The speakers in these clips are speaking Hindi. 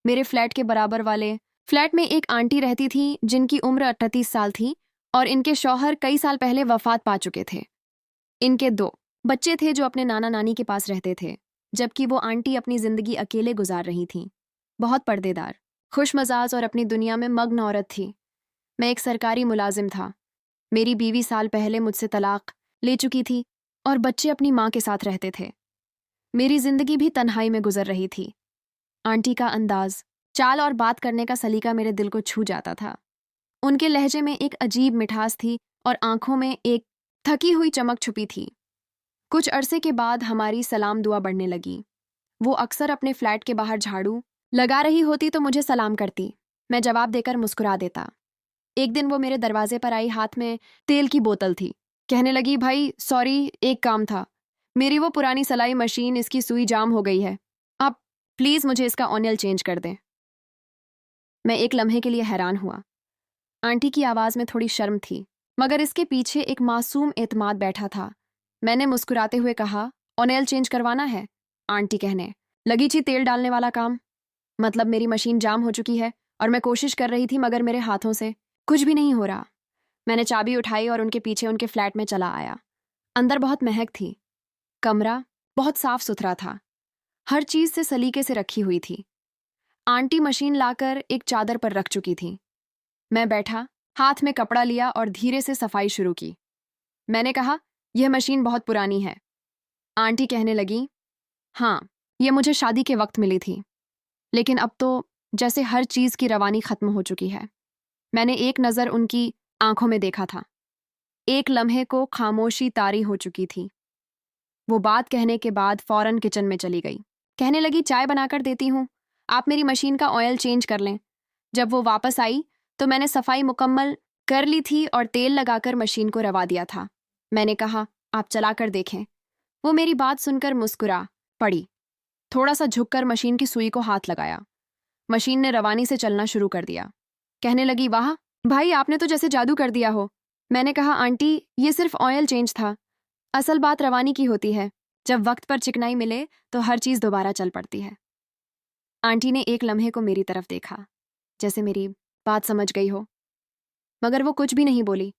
मेरे फ्लैट के बराबर वाले फ्लैट में एक आंटी रहती थी जिनकी उम्र 38 साल थी और इनके शौहर कई साल पहले वफात पा चुके थे। इनके 2 बच्चे थे जो अपने नाना नानी के पास रहते थे, जबकि वो आंटी अपनी जिंदगी अकेले गुजार रही थीं। बहुत पर्देदार, खुशमजाज और अपनी दुनिया में मग्न औरत थी। मैं एक सरकारी मुलाजिम था। मेरी बीवी साल पहले मुझसे तलाक ले चुकी थी और बच्चे अपनी माँ के साथ रहते थे। मेरी जिंदगी भी तन्हाई में गुजर रही थी। आंटी का अंदाज, चाल और बात करने का सलीका मेरे दिल को छू जाता था। उनके लहजे में एक अजीब मिठास थी और आंखों में एक थकी हुई चमक छुपी थी। कुछ अरसे के बाद हमारी सलाम दुआ बढ़ने लगी। वो अक्सर अपने फ्लैट के बाहर झाड़ू लगा रही होती तो मुझे सलाम करती। मैं जवाब देकर मुस्कुरा देता। एक दिन वो मेरे दरवाजे पर आई, हाथ में तेल की बोतल थी। कहने लगी, भाई सॉरी, एक काम था। मेरी वो पुरानी सिलाई मशीन, इसकी सुई जाम हो गई है। आप प्लीज़ मुझे इसका ऑयल चेंज कर दें। मैं एक लम्हे के लिए हैरान हुआ। आंटी की आवाज़ में थोड़ी शर्म थी, मगर इसके पीछे एक मासूम एतमाद बैठा था। मैंने मुस्कुराते हुए कहा, ऑयल चेंज करवाना है? आंटी कहने लगी, जी तेल डालने वाला काम। मतलब मेरी मशीन जाम हो चुकी है और मैं कोशिश कर रही थी मगर मेरे हाथों से कुछ भी नहीं हो रहा। मैंने चाबी उठाई और उनके पीछे उनके फ्लैट में चला आया। अंदर बहुत महक थी। कमरा बहुत साफ सुथरा था, हर चीज से सलीके से रखी हुई थी। आंटी मशीन लाकर एक चादर पर रख चुकी थी। मैं बैठा, हाथ में कपड़ा लिया और धीरे से सफाई शुरू की। मैंने कहा, यह मशीन बहुत पुरानी है। आंटी कहने लगी, हाँ, यह मुझे शादी के वक्त मिली थी, लेकिन अब तो जैसे हर चीज की रवानी खत्म हो चुकी है। मैंने एक नजर उनकी आंखों में देखा था। एक लम्हे को खामोशी तारी हो चुकी थी। वो बात कहने के बाद फौरन किचन में चली गई। कहने लगी, चाय बनाकर देती हूँ, आप मेरी मशीन का ऑयल चेंज कर लें। जब वो वापस आई तो मैंने सफाई मुकम्मल कर ली थी और तेल लगाकर मशीन को रवा दिया था। मैंने कहा, आप चलाकर देखें। वो मेरी बात सुनकर मुस्कुरा पड़ी। थोड़ा सा झुककर मशीन की सुई को हाथ लगाया। मशीन ने रवानी से चलना शुरू कर दिया। कहने लगी, वाह भाई, आपने तो जैसे जादू कर दिया हो। मैंने कहा, आंटी ये सिर्फ ऑयल चेंज था, असल बात रवानी की होती है। जब वक्त पर चिकनाई मिले तो हर चीज दोबारा चल पड़ती है। आंटी ने एक लम्हे को मेरी तरफ देखा, जैसे मेरी बात समझ गई हो, मगर वो कुछ भी नहीं बोली।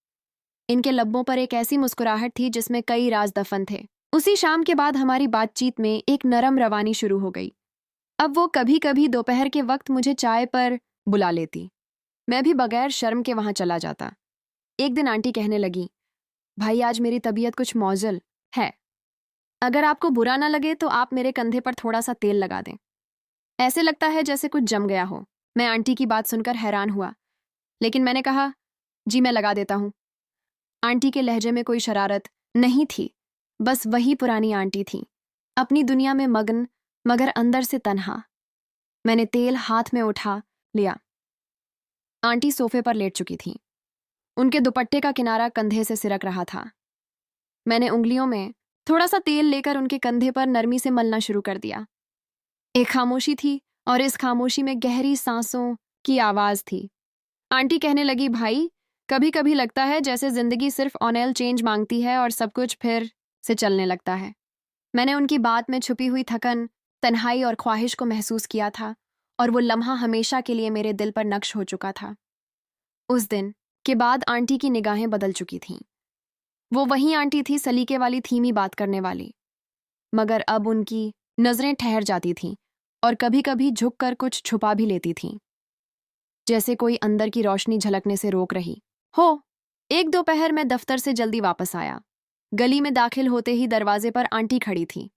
इनके लब्बों पर एक ऐसी मुस्कुराहट थी जिसमें कई राज दफन थे। उसी शाम के बाद हमारी बातचीत में एक नरम रवानी शुरू हो गई। अब वो कभी कभी दोपहर के वक्त मुझे चाय पर बुला लेती। मैं भी बगैर शर्म के वहां चला जाता। एक दिन आंटी कहने लगी, भाई आज मेरी तबीयत कुछ मौजल है, अगर आपको बुरा ना लगे तो आप मेरे कंधे पर थोड़ा सा तेल लगा दें, ऐसे लगता है जैसे कुछ जम गया हो। मैं आंटी की बात सुनकर हैरान हुआ, लेकिन मैंने कहा, जी मैं लगा देता हूँ। आंटी के लहजे में कोई शरारत नहीं थी, बस वही पुरानी आंटी थी, अपनी दुनिया में मगन मगर अंदर से तन्हा। मैंने तेल हाथ में उठा लिया। आंटी सोफे पर लेट चुकी थी। उनके दुपट्टे का किनारा कंधे से सिरक रहा था। मैंने उंगलियों में थोड़ा सा तेल लेकर उनके कंधे पर नरमी से मलना शुरू कर दिया। एक खामोशी थी और इस खामोशी में गहरी सांसों की आवाज थी। आंटी कहने लगी, भाई कभी कभी लगता है जैसे जिंदगी सिर्फ ऑयल चेंज मांगती है और सब कुछ फिर से चलने लगता है। मैंने उनकी बात में छुपी हुई थकन, तन्हाई और ख्वाहिश को महसूस किया था और वो लम्हा हमेशा के लिए मेरे दिल पर नक्श हो चुका था। उस दिन के बाद आंटी की निगाहें बदल चुकी थीं। वो वही आंटी थी, सलीके वाली, धीमी बात करने वाली, मगर अब उनकी नजरें ठहर जाती थीं और कभी कभी झुक कर कुछ छुपा भी लेती थीं, जैसे कोई अंदर की रोशनी झलकने से रोक रही हो। एक दोपहर में दफ्तर से जल्दी वापस आया। गली में दाखिल होते ही दरवाजे पर आंटी खड़ी थी।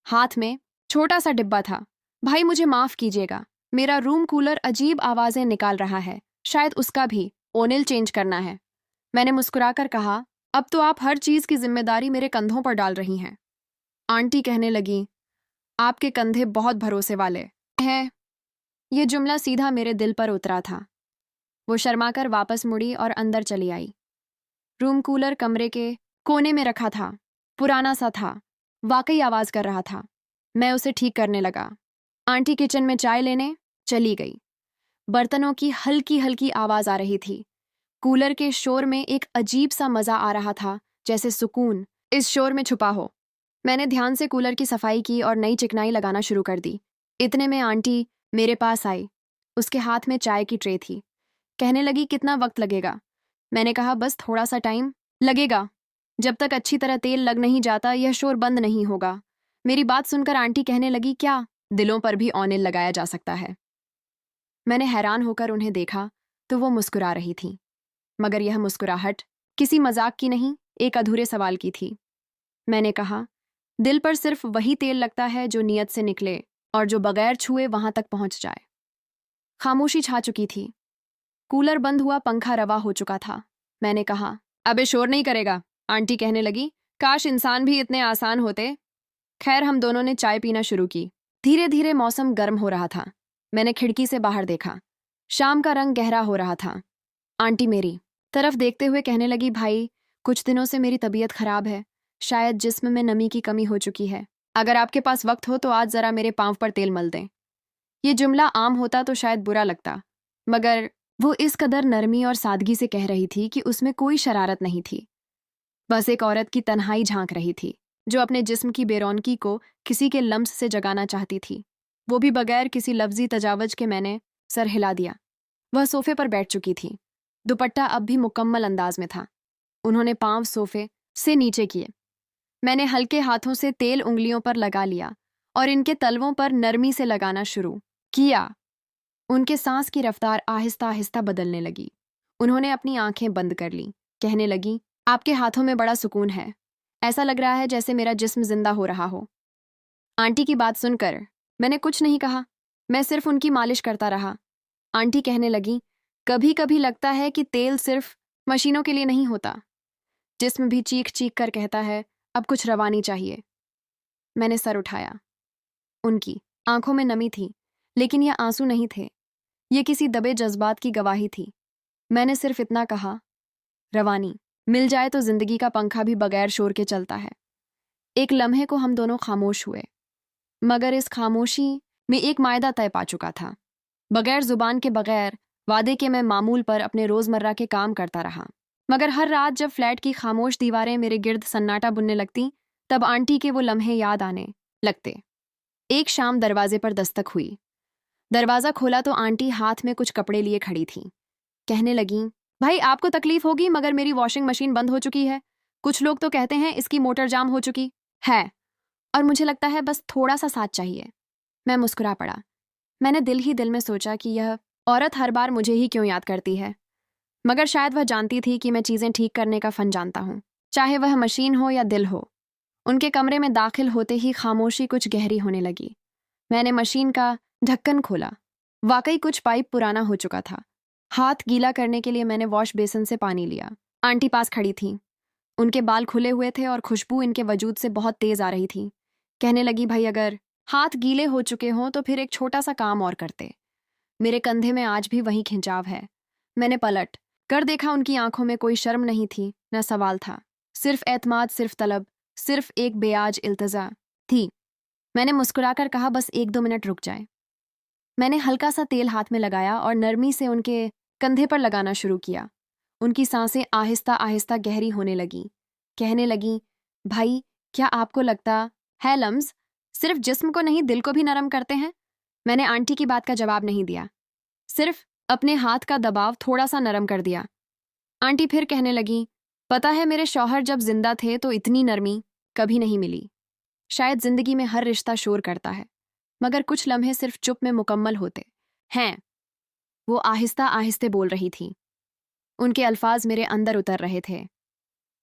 हाथ में छोटा सा डिब्बा था। भाई मुझे माफ कीजिएगा, मेरा रूम कूलर अजीब आवाजें निकाल रहा है, शायद उसका भी ऑयल चेंज करना है। मैंने मुस्कुराकर कहा, अब तो आप हर चीज की जिम्मेदारी मेरे कंधों पर डाल रही हैं। आंटी कहने लगी, आपके कंधे बहुत भरोसे वाले हैं। ये जुमला सीधा मेरे दिल पर उतरा था। वो शर्माकर वापस मुड़ी और अंदर चली आई। रूम कूलर कमरे के कोने में रखा था, पुराना सा था, वाकई आवाज कर रहा था। मैं उसे ठीक करने लगा। आंटी किचन में चाय लेने चली गई। बर्तनों की हल्की हल्की आवाज आ रही थी। कूलर के शोर में एक अजीब सा मजा आ रहा था, जैसे सुकून इस शोर में छुपा हो। मैंने ध्यान से कूलर की सफाई की और नई चिकनाई लगाना शुरू कर दी। इतने में आंटी मेरे पास आई। उसके हाथ में चाय की ट्रे थी। कहने लगी, कितना वक्त लगेगा? मैंने कहा, बस थोड़ा सा टाइम लगेगा। जब तक अच्छी तरह तेल लग नहीं जाता यह शोर बंद नहीं होगा। मेरी बात सुनकर आंटी कहने लगी, क्या दिलों पर भी ऑनिल लगाया जा सकता है? मैंने हैरान होकर उन्हें देखा तो वो मुस्कुरा रही थी, मगर यह मुस्कुराहट किसी मजाक की नहीं, एक अधूरे सवाल की थी। मैंने कहा, दिल पर सिर्फ वही तेल लगता है जो नियत से निकले और जो बगैर छुए वहां तक पहुंच जाए। खामोशी छा चुकी थी। कूलर बंद हुआ, पंखा रवा हो चुका था। मैंने कहा, अबे शोर नहीं करेगा? आंटी कहने लगी, काश इंसान भी इतने आसान होते। खैर, हम दोनों ने चाय पीना शुरू की। धीरे धीरे मौसम गर्म हो रहा था। मैंने खिड़की से बाहर देखा। शाम का रंग गहरा हो रहा था। आंटी मेरी तरफ देखते हुए कहने लगी, भाई, कुछ दिनों से मेरी तबीयत खराब है। शायद जिस्म में नमी की कमी हो चुकी है। अगर आपके पास वक्त हो तो आज जरा मेरे पांव पर तेल मल दें। ये जुमला आम होता तो शायद बुरा लगता, मगर वो इस कदर नरमी और सादगी से कह रही थी कि उसमें कोई शरारत नहीं थी। बस एक औरत की तन्हाई झांक रही थी, जो अपने जिस्म की बेरौनकी को किसी के लम्स से जगाना चाहती थी, वो भी बगैर किसी लफ्जी तजावज के। मैंने सर हिला दिया। वह सोफे पर बैठ चुकी थी। दुपट्टा अब भी मुकम्मल अंदाज में था। उन्होंने पांव सोफे से नीचे किए। मैंने हल्के हाथों से तेल उंगलियों पर लगा लिया और इनके तलवों पर नरमी से लगाना शुरू किया। उनके सांस की रफ्तार आहिस्ता आहिस्ता बदलने लगी। उन्होंने अपनी आंखें बंद कर लीं। कहने लगी, आपके हाथों में बड़ा सुकून है। ऐसा लग रहा है जैसे मेरा जिस्म जिंदा हो रहा हो। आंटी की बात सुनकर मैंने कुछ नहीं कहा। मैं सिर्फ उनकी मालिश करता रहा। आंटी कहने लगी, कभी कभी लगता है कि तेल सिर्फ मशीनों के लिए नहीं होता। जिस्म भी चीख चीख कर कहता है, अब कुछ रवानी चाहिए। मैंने सर उठाया। उनकी आंखों में नमी थी, लेकिन यह आंसू नहीं थे। ये किसी दबे जज्बात की गवाही थी। मैंने सिर्फ इतना कहा, रवानी मिल जाए तो जिंदगी का पंखा भी बगैर शोर के चलता है। एक लम्हे को हम दोनों खामोश हुए, मगर इस खामोशी में एक मायदा तय पा चुका था। बगैर जुबान के, बगैर वादे के मैं मामूल पर अपने रोजमर्रा के काम करता रहा। मगर हर रात जब फ्लैट की खामोश दीवारें मेरे गिर्द सन्नाटा बुनने लगती, तब आंटी के वो लम्हे याद आने लगते। एक शाम दरवाजे पर दस्तक हुई। दरवाजा खोला तो आंटी हाथ में कुछ कपड़े लिए खड़ी थी। कहने लगी, भाई, आपको तकलीफ होगी, मगर मेरी वॉशिंग मशीन बंद हो चुकी है। कुछ लोग तो कहते हैं इसकी मोटर जाम हो चुकी है, और मुझे लगता है बस थोड़ा सा साथ चाहिए। मैं मुस्कुरा पड़ा। मैंने दिल ही दिल में सोचा कि यह औरत हर बार मुझे ही क्यों याद करती है, मगर शायद वह जानती थी कि मैं चीज़ें ठीक करने का फन जानता हूँ, चाहे वह मशीन हो या दिल हो। उनके कमरे में दाखिल होते ही खामोशी कुछ गहरी होने लगी। मैंने मशीन का ढक्कन खोला। वाकई कुछ पाइप पुराना हो चुका था। हाथ गीला करने के लिए मैंने वॉश बेसिन से पानी लिया। आंटी पास खड़ी थी। उनके बाल खुले हुए थे और खुशबू इनके वजूद से बहुत तेज आ रही थी। कहने लगी, भाई, अगर हाथ गीले हो चुके हों तो फिर एक छोटा सा काम और करते। मेरे कंधे में आज भी वही खिंचाव है। मैंने पलट कर देखा। उनकी आंखों में कोई शर्म नहीं थी, न सवाल था। सिर्फ एतमाद, सिर्फ तलब, सिर्फ एक बेआज इल्तजा थी। मैंने मुस्कुराकर कहा, बस 1-2 मिनट रुक जाए। मैंने हल्का सा तेल हाथ में लगाया और नरमी से उनके कंधे पर लगाना शुरू किया। उनकी सांसें आहिस्ता आहिस्ता गहरी होने लगी। कहने लगी, भाई, क्या आपको लगता है लम्स सिर्फ जिस्म को नहीं, दिल को भी नरम करते हैं? मैंने आंटी की बात का जवाब नहीं दिया, सिर्फ अपने हाथ का दबाव थोड़ा सा नरम कर दिया। आंटी फिर कहने लगी, पता है, मेरे शौहर जब जिंदा थे तो इतनी नरमी कभी नहीं मिली। शायद जिंदगी में हर रिश्ता शोर करता है, मगर कुछ लम्हे सिर्फ चुप में मुकम्मल होते हैं। वो आहिस्ता आहिस्ते बोल रही थी। उनके अल्फाज मेरे अंदर उतर रहे थे।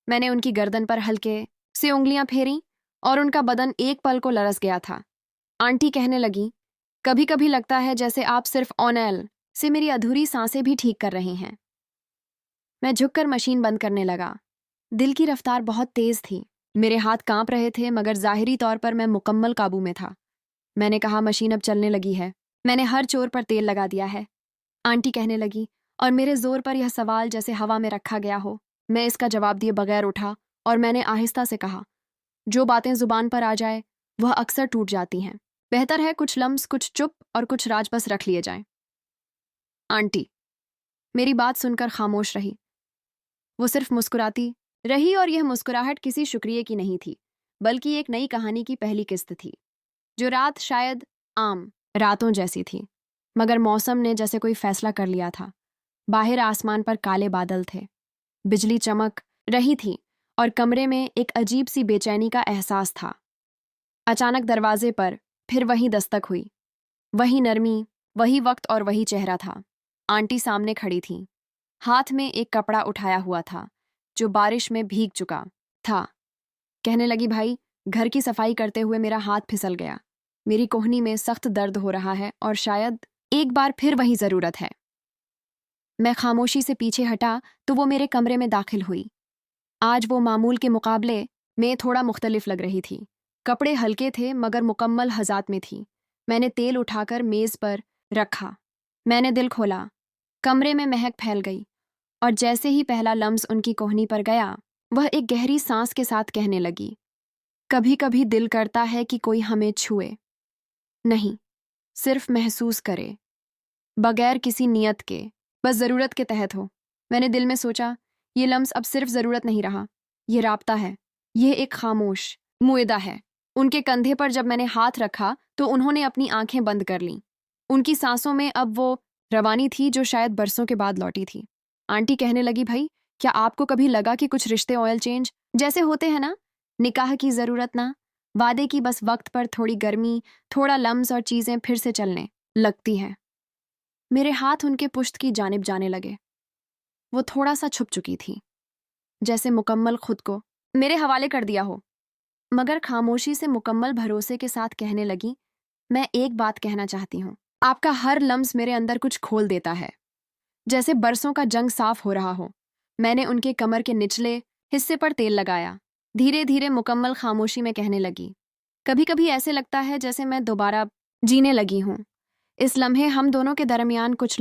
मैंने उनकी गर्दन पर हल्के से उंगलियां फेरी और उनका बदन एक पल को लरस गया था। आंटी कहने लगी, कभी कभी लगता है जैसे आप सिर्फ ऑनल से मेरी अधूरी सांसें भी ठीक कर रही हैं। मैं झुककर मशीन बंद करने लगा। दिल की रफ्तार बहुत तेज थी। मेरे हाथ कांप रहे थे, मगर जाहिरी तौर पर मैं मुकम्मल काबू में था। मैंने कहा, मशीन अब चलने लगी है। मैंने हर चोर पर तेल लगा दिया है। आंटी कहने लगी, और मेरे जोर पर यह सवाल जैसे हवा में रखा गया हो। मैं इसका जवाब दिए बगैर उठा और मैंने आहिस्ता से कहा, जो बातें जुबान पर आ जाए वह अक्सर टूट जाती हैं। बेहतर है कुछ लम्स, कुछ चुप और कुछ राज बस रख लिए जाएं। आंटी मेरी बात सुनकर खामोश रही। वो सिर्फ मुस्कुराती रही, और यह मुस्कुराहट किसी शुक्रिया की नहीं थी, बल्कि एक नई कहानी की पहली किस्त थी। जो रात शायद आम रातों जैसी थी, मगर मौसम ने जैसे कोई फैसला कर लिया था। बाहर आसमान पर काले बादल थे, बिजली चमक रही थी और कमरे में एक अजीब सी बेचैनी का एहसास था। अचानक दरवाजे पर फिर वही दस्तक हुई। वही नरमी, वही वक्त और वही चेहरा था। आंटी सामने खड़ी थी, हाथ में एक कपड़ा उठाया हुआ था जो बारिश में भीग चुका था। कहने लगी, भाई, घर की सफाई करते हुए मेरा हाथ फिसल गया। मेरी कोहनी में सख्त दर्द हो रहा है और शायद एक बार फिर वही जरूरत है। मैं खामोशी से पीछे हटा तो वो मेरे कमरे में दाखिल हुई। आज वो मामूल के मुकाबले में थोड़ा मुख्तलिफ लग रही थी। कपड़े हल्के थे मगर मुकम्मल हजात में थी। मैंने तेल उठाकर मेज पर रखा। मैंने दिल खोला। कमरे में महक फैल गई और जैसे ही पहला लम्स उनकी कोहनी पर गया, वह एक गहरी सांस के साथ कहने लगी, कभी कभी दिल करता है कि कोई हमें छुए, नहीं, सिर्फ महसूस करे, बगैर किसी नियत के, बस ज़रूरत के तहत हो। मैंने दिल में सोचा, ये लम्स अब सिर्फ ज़रूरत नहीं रहा, ये राब्ता है, ये एक खामोश मुएदा है। उनके कंधे पर जब मैंने हाथ रखा तो उन्होंने अपनी आंखें बंद कर लीं। उनकी सांसों में अब वो रवानी थी जो शायद बरसों के बाद लौटी थी। आंटी कहने लगी, भाई, क्या आपको कभी लगा कि कुछ रिश्ते ऑयल चेंज जैसे होते हैं ना? निकाह की ज़रूरत ना, वादे की, बस वक्त पर थोड़ी गर्मी, थोड़ा लम्स और चीज़ें फिर से चलने लगती हैं। मेरे हाथ उनके पुश्त की जानिब जाने लगे। वो थोड़ा सा छुप चुकी थी, जैसे मुकम्मल खुद को मेरे हवाले कर दिया हो। मगर खामोशी से मुकम्मल भरोसे के साथ कहने लगी, मैं एक बात कहना चाहती हूँ। आपका हर लम्स मेरे अंदर कुछ खोल देता है, जैसे बरसों का जंग साफ हो रहा हो। मैंने उनके कमर के निचले हिस्से पर तेल लगाया। धीरे धीरे मुकम्मल खामोशी में कहने लगी, कभी कभी ऐसे लगता है जैसे मैं दोबारा जीने लगी हूँ। इस लम्हे हम दोनों के दरमियान कुछ